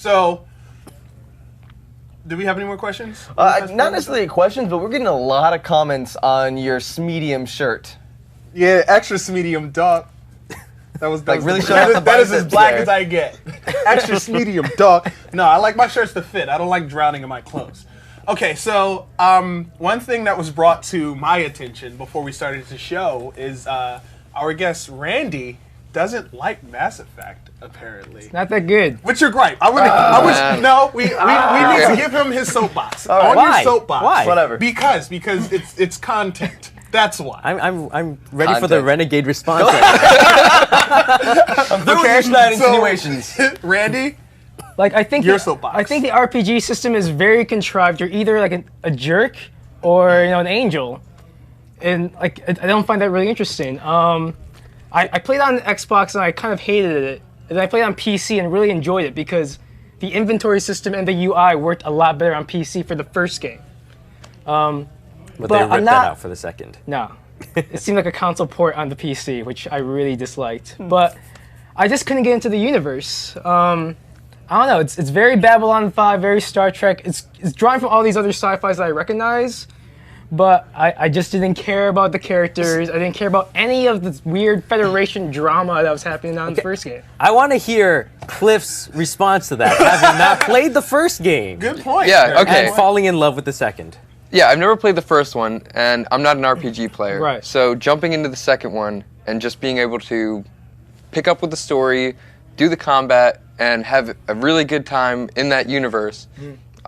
So, do we have any more questions? Not necessarily questions, but we're getting a lot of comments on your medium shirt. Yeah, extra medium, dog. That was like really showing off the that is as black there. as I get. Extra medium, dog. No, I like my shirts to fit. I don't like drowning in my clothes. Okay, so one thing that was brought to my attention before we started the show is our guest Randy doesn't like Mass Effect. Apparently, it's not that good. What's your gripe? We need to give him his soapbox. Right. On Why? your soapbox. Why? Whatever. Because it's content. That's why. I'm ready for the renegade response. I'm through with your insinuations. Randy, like I think your soapbox. I think the RPG system is very contrived. You're either like a jerk or an angel, and like I don't find that really interesting. I played on Xbox and I kind of hated it. And then I played on PC and really enjoyed it because the inventory system and the UI worked a lot better on PC for the first game. But they ripped that out for the second. No. It seemed like a console port on the PC, which I really disliked. But I just couldn't get into the universe. I don't know. It's very Babylon 5, very Star Trek. It's drawn from all these other sci-fis that I recognize. But I just didn't care about the characters. I didn't care about any of this weird Federation drama that was happening on the first game. I want to hear Cliff's response to that, having not played the first game. Good point. Yeah, okay. And falling in love with the second. Yeah, I've never played the first one, and I'm not an RPG player. Right. So jumping into the second one and just being able to pick up with the story, do the combat, and have a really good time in that universe,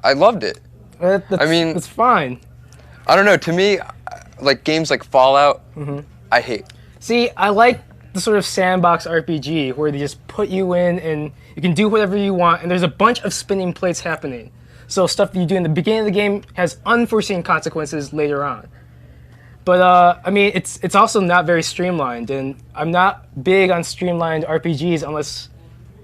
I loved it. It's fine. I don't know, to me, like games like Fallout, I hate. See, I like the sort of sandbox RPG where they just put you in and you can do whatever you want, and there's a bunch of spinning plates happening. So stuff that you do in the beginning of the game has unforeseen consequences later on. But it's also not very streamlined, and I'm not big on streamlined RPGs unless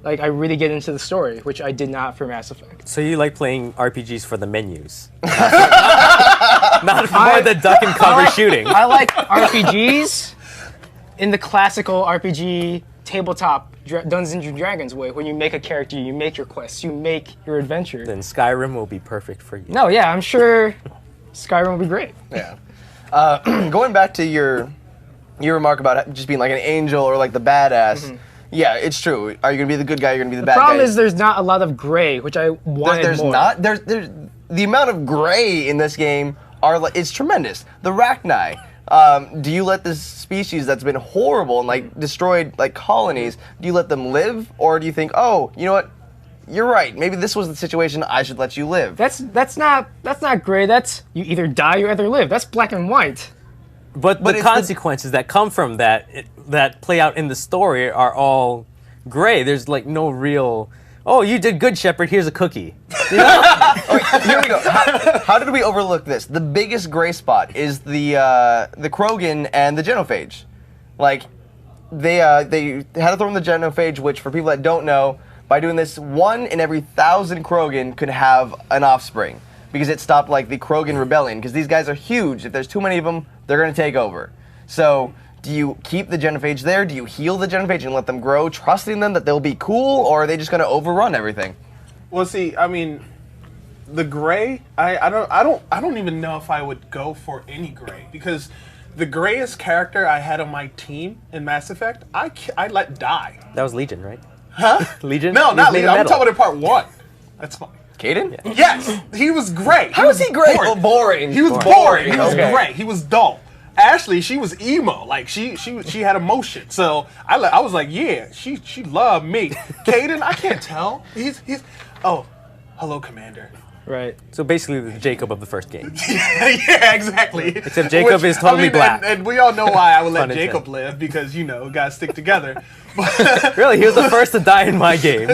like I really get into the story, which I did not for Mass Effect. So you like playing RPGs for the menus, not for the duck and cover shooting. I like RPGs in the classical RPG tabletop Dungeons and Dragons way, when you make a character, you make your quests, you make your adventure. Then Skyrim will be perfect for you. No, yeah, I'm sure Skyrim will be great. Yeah. Going back to your remark about just being like an angel or like the badass. Yeah, it's true. Are you gonna be the good guy? You're gonna be the bad guy. The problem is there's not a lot of gray, which I wanted there's more. not. There's the amount of gray in this game it's tremendous. The Rachni. Do you let this species that's been horrible and like destroyed like colonies? Do you let them live, or do you think, oh, you know what? You're right. Maybe this was the situation. I should let you live. That's not gray. That's you either die or either live. That's black and white. But the consequences that come from that play out in the story are all gray. There's like no real, oh, you did good, Shepard, here's a cookie. You know? Okay, here we go. How did we overlook this? The biggest gray spot is the Krogan and the genophage. Like, they had to throw in the genophage, which for people that don't know, by doing this, 1 in every 1,000 Krogan could have an offspring. Because it stopped like the Krogan rebellion, because these guys are huge. If there's too many of them, they're going to take over. So do you keep the genophage there? Do you heal the genophage and let them grow, trusting them that they'll be cool, or are they just going to overrun everything? Well, see, I mean, the gray, I don't even know if I would go for any gray, because the grayest character I had on my team in Mass Effect, I let die. That was Legion, right? Huh? Legion? No, not Legion. I'm talking about in part 1. That's fine. Caden? Yeah. Yes, he was great. How was he great? Boring. He was boring. He was okay. great. He was dull. Ashley, she was emo. Like she had emotion. So I was like, yeah, she loved me. Caden, I can't tell. He's oh, hello, Commander. Right. So basically the Jacob of the first game. Yeah, exactly. Except Jacob is totally black. And we all know why I would let Pun Jacob intended. live, because, you know, guys stick together. Really, he was the first to die in my game.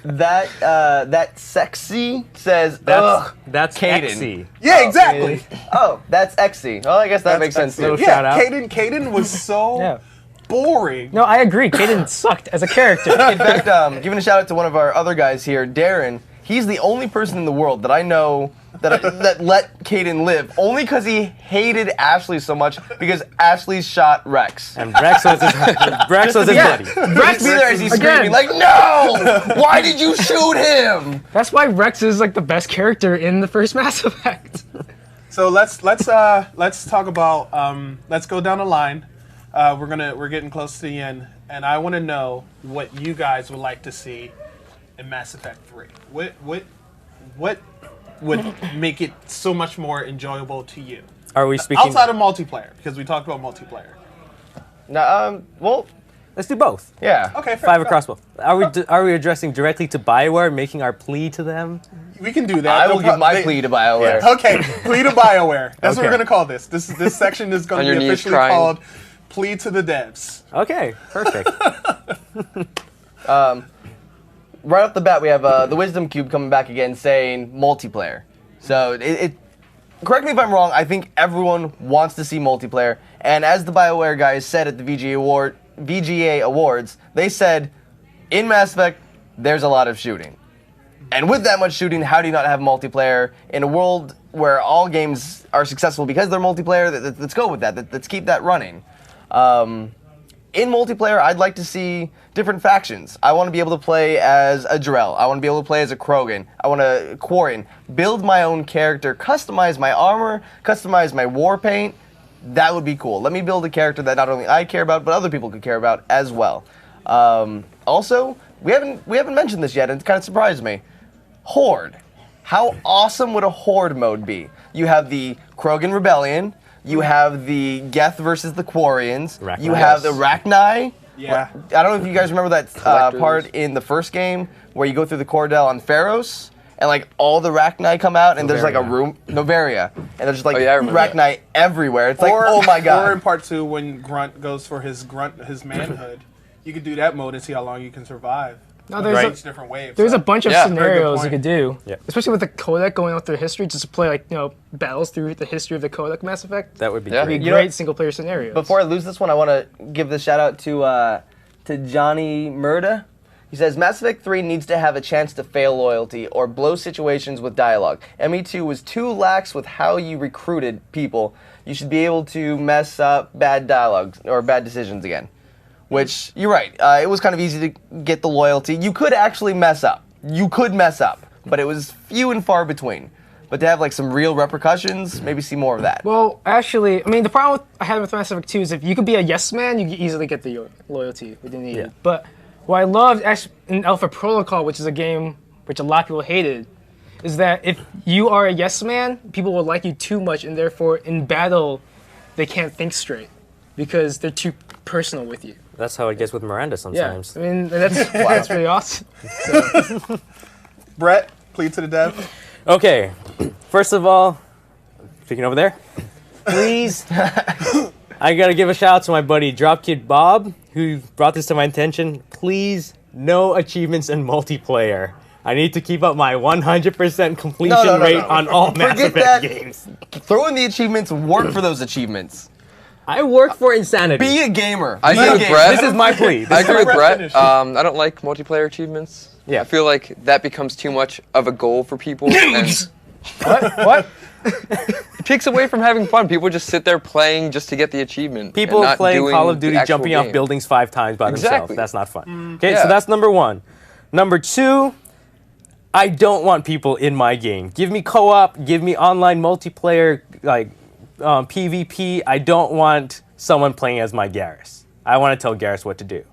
That sexy says, That's Caden. Exy. Yeah, exactly. Oh, that's Exy. Well, I guess that makes sense too. Shout out. Caden was so boring. No, I agree. Caden sucked as a character. In fact, giving a shout out to one of our other guys here, Darren. He's the only person in the world that I know that let Caden live, only because he hated Ashley so much because Ashley shot Rex. And Rex was his buddy. Rex be there as he's screaming like, "No! Why did you shoot him?" That's why Rex is like the best character in the first Mass Effect. So let's talk about let's go down the line. We're getting close to the end, and I want to know what you guys would like to see in Mass Effect 3. What would make it so much more enjoyable to you? Are we speaking Outside of multiplayer, because we talked about multiplayer. No, well, Let's do both. yeah. Okay, fair. 5 across both. Are we addressing directly to Bioware, making our plea to them? We can do that. I will give my plea to Bioware. Okay, plea to Bioware. That's what we're Okay. gonna call this. This section is On gonna your be knees officially crying. called plea to the devs. Okay, perfect. Right off the bat, we have the Wisdom Cube coming back again saying multiplayer. So correct me if I'm wrong, I think everyone wants to see multiplayer. And as the BioWare guys said at the VGA Awards, they said, in Mass Effect, there's a lot of shooting. And with that much shooting, how do you not have multiplayer in a world where all games are successful because they're multiplayer? Let's go with that. Let's keep that running. In multiplayer, I'd like to see different factions. I want to be able to play as a Drell. I want to be able to play as a Krogan. I want to Quarian. Build my own character, customize my armor, customize my war paint. That would be cool. Let me build a character that not only I care about, but other people could care about as well. Also, we haven't mentioned this yet, and it kind of surprised me. Horde. How awesome would a Horde mode be? You have the Krogan Rebellion. You have the Geth versus the Quarians. Rachni. You have the Rachni. Yeah. I don't know if you guys remember that Collectors. part in the first game where you go through the Cordell on Pharos, and like all the Rachni come out, and there's like a Novaria. room, Novaria, and there's just like Oh, yeah, I remember that. Rachni everywhere. It's like, oh my Or in god. part 2, when Grunt goes for his manhood, you could do that mode and see how long you can survive. No, there's Right. a, Different waves. there's a bunch of Yeah. Very good scenarios you point. could do. Yeah. Especially with the codec going out through history, just to play like battles through the history of the codec Mass Effect. That would be Yeah. Be great. You know- great single player scenarios. Before I lose this one, I want to give the shout out to Johnny Murda. He says Mass Effect 3 needs to have a chance to fail loyalty or blow situations with dialogue. ME2 was too lax with how you recruited people. You should be able to mess up bad dialogue or bad decisions again. Which, you're right, it was kind of easy to get the loyalty. You could actually mess up. You could mess up, but it was few and far between. But to have like some real repercussions, maybe see more of that. Well, actually, I mean, the problem I had with Mass Effect 2 is if you could be a yes man, you could easily get the loyalty within the Yeah. But what I loved actually in Alpha Protocol, which is a game which a lot of people hated, is that if you are a yes man, people will like you too much, and therefore in battle, they can't think straight because they're too personal with you. That's how it gets with Miranda sometimes. Yeah, I mean, that's really awesome. Brett, plea to the dev. Okay, first of all, speaking over there, please, I gotta give a shout out to my buddy Dropkid Bob, who brought this to my attention. Please, no achievements in multiplayer. I need to keep up my 100% completion rate on all Mass Forget Effect that. games. Throw in the achievements, work for those achievements. I work for insanity. Be a gamer. I Be agree a with gamer. Brett. This is my plea. I agree with Brett. Finish. I don't like multiplayer achievements. Yeah. I feel like that becomes too much of a goal for people. And What? it takes away from having fun. People just sit there playing just to get the achievement. People and not playing doing Call of the Duty actual jumping off game. buildings 5 times by themselves. Exactly. That's not fun. Okay, Yeah. so that's number 1. Number 2, I don't want people in my game. Give me co-op, give me online multiplayer, like PvP. I don't want someone playing as my Garrus. I want to tell Garrus what to do.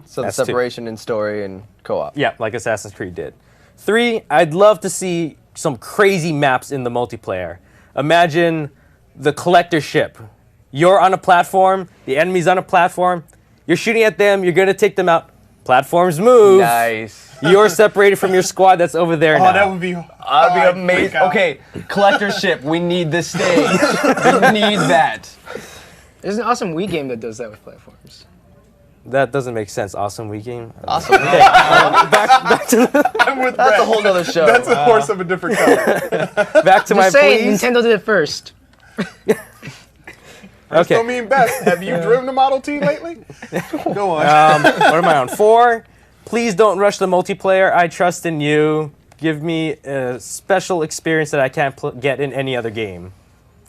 So the That's two. separation in story and co-op. Yeah, like Assassin's Creed did. 3, I'd love to see some crazy maps in the multiplayer. Imagine the collector ship. You're on a platform, the enemy's on a platform, you're shooting at them, you're gonna take them out. Platforms move. Nice. You're separated from your squad that's over there Oh, now. that would be. That'd I'd be amazing. freak out. Okay, collector ship. We need this stage. We need that. There's an awesome Wii game that does that with platforms. That doesn't make sense. Awesome Wii game. Awesome. Back to I'm with That's Brett. a whole nother show. That's a horse of a different color. back to my Just saying, pleas. Nintendo did it first. That's Okay. don't mean best. Have you driven the Model T lately? Go on. What am I on? 4. Please don't rush the multiplayer. I trust in you. give me a special experience that I can't get in any other game,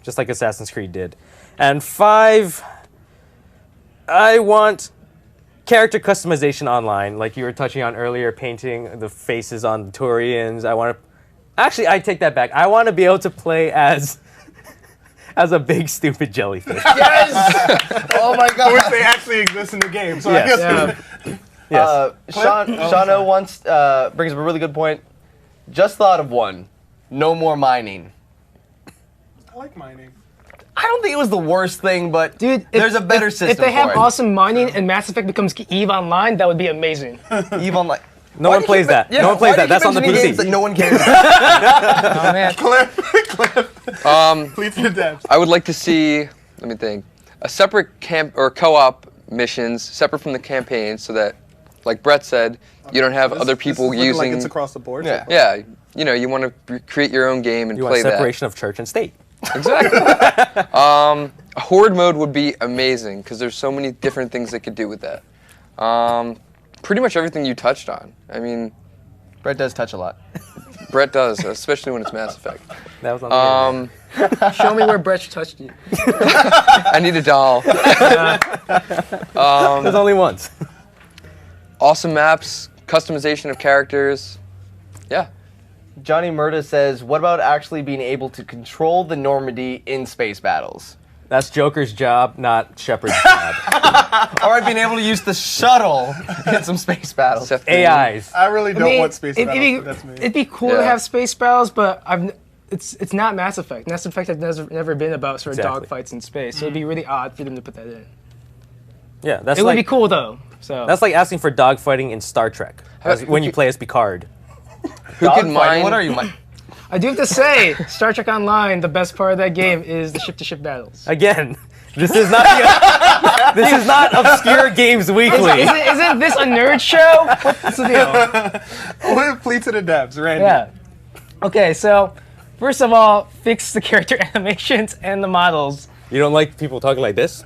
just like Assassin's Creed did. And 5, I want character customization online, like you were touching on earlier, painting the faces on the Turians. Actually, I take that back. I want to be able to play as a big stupid jellyfish. Yes! Oh my god. Which they actually exist in the game. So Yes. I guess. Yes. Shano once brings up a really good point. Just thought of one. No more mining. I like mining. I don't think it was the worst thing, but Dude, there's a better system If they have for it. awesome mining and Mass Effect becomes EVE Online, that would be amazing. Eve Online. No one plays that. No one plays that. That's on the Games PC. that no one cares about. Oh man. Please to devs. I would like to see, let me think, a separate camp or co-op missions separate from the campaign so that, like Brett said, you don't have other people This is looking using. like it's across the board. Yeah. Yeah, you know, you want to create your own game and You play want separation of church and state. that. Exactly. A horde mode would be amazing because there's so many different things they could do with that. Pretty much everything you touched on. I mean, Brett does touch a lot. Brett does, especially when it's Mass Effect. That was on the internet. Show me where Brett touched you. I need a doll. There's only once. Awesome maps, customization of characters. Yeah. Johnny Murda says, what about actually being able to control the Normandy in space battles? That's Joker's job, not Shepard's job. Or being able to use the shuttle in some space battles. Seth Green. AIs. I really don't want space it'd battles, be, but that's me. it'd be cool Yeah. to have space battles, but it's not Mass Effect. Mass Effect has never been about sort of Exactly. dogfights in space, so it'd be really odd for them to put that in. Yeah, that's It would like be cool though. So that's like asking for dogfighting in Star Trek when you play as Picard. Who could Dogfighting, mine? what are you, Mike? I do have to say, Star Trek Online, the best part of that game is the ship-to-ship battles. Again, this is not this is not Obscure Games Weekly. Isn't this a nerd show? What's the deal? What plea to the devs, Randy? Yeah. Okay, so first of all, fix the character animations and the models. You don't like people talking like this?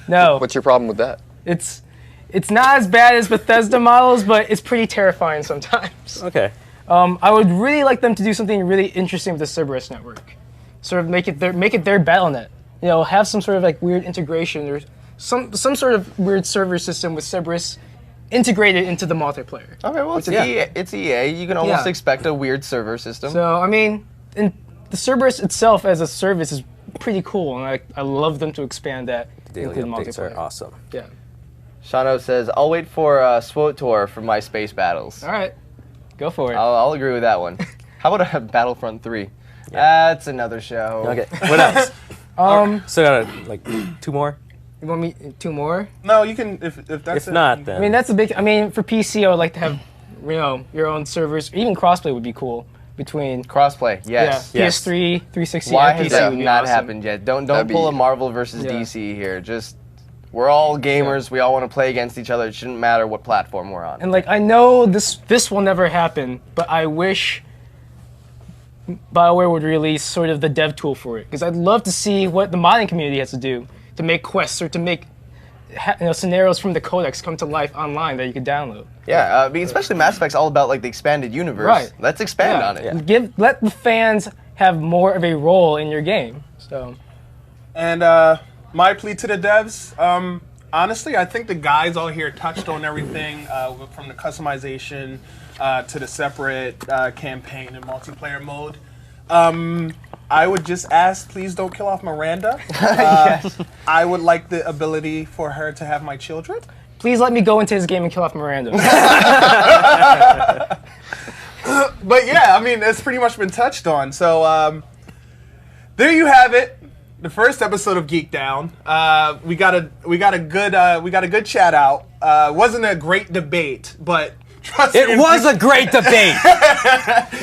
No, What's your problem with that? it's not as bad as Bethesda models, but it's pretty terrifying sometimes. Okay. I would really like them to do something really interesting with the Cerberus network. Sort of make it their BattleNet. You know, have some sort of like weird integration or some sort of weird server system with Cerberus integrated into the multiplayer. Okay, well, it's Yeah. EA. It's EA. You can almost Yeah. expect a weird server system. So I mean, and the Cerberus itself as a service is pretty cool, and I love them to expand that Daily into the updates are multiplayer. awesome. Yeah. Shano says, I'll wait for SWOTOR for my space battles. All right, go for it. I'll agree with that one. How about a Battlefront 3? That's another show. Okay. What else? So like 2 more. You want me 2 more? No, you can if that's If it. not, then I mean, that's a big. I mean, for PC, I would like to have, you know, your own servers. Even crossplay would be cool between. Crossplay, yes. Yeah, Yes. PS3, 360, Why and has PC that would be not awesome. happened yet? Don't That'd pull a be- Marvel versus Yeah. DC here. Just we're all gamers. We all want to play against each other. It shouldn't matter what platform we're on. And like, I know this will never happen, but I wish Bioware would release sort of the dev tool for it, because I'd love to see what the modding community has to do to make quests or to make scenarios from the codex come to life online that you could download. Yeah, I mean, especially Mass Effect's all about like the expanded universe. Right. Let's expand on it. Yeah. Let the fans have more of a role in your game. So And my plea to the devs, honestly, I think the guys all here touched on everything from the customization to the separate campaign and multiplayer mode. I would just ask, please don't kill off Miranda. I would like the ability for her to have my children. please let me go into his game and kill off Miranda. But yeah, I mean, it's pretty much been touched on. So there you have it. The first episode of GeekDown. We got a good chat out. Wasn't a great debate, but trust me. it was a great debate.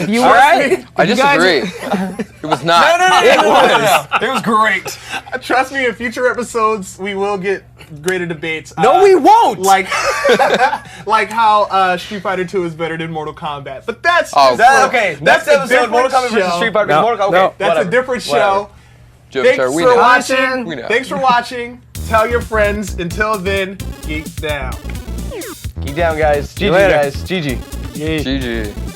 You All right. I you guys- disagree. It was not. It was. It was great. Trust me, in future episodes, we will get greater debates. No, we won't. Like, like how Street Fighter 2 is better than Mortal Kombat. But that's Oh, Okay, That's next a episode, Mortal different Kombat versus show. Street Fighter. No, Mortal Kombat. no. Okay, that's whatever. a different Whatever. show. Jokes Thanks are we for know. watching. We know. Thanks for watching. Tell your friends. Until then, Geek Down. Geek down, guys. GG, later. guys. GG. GG.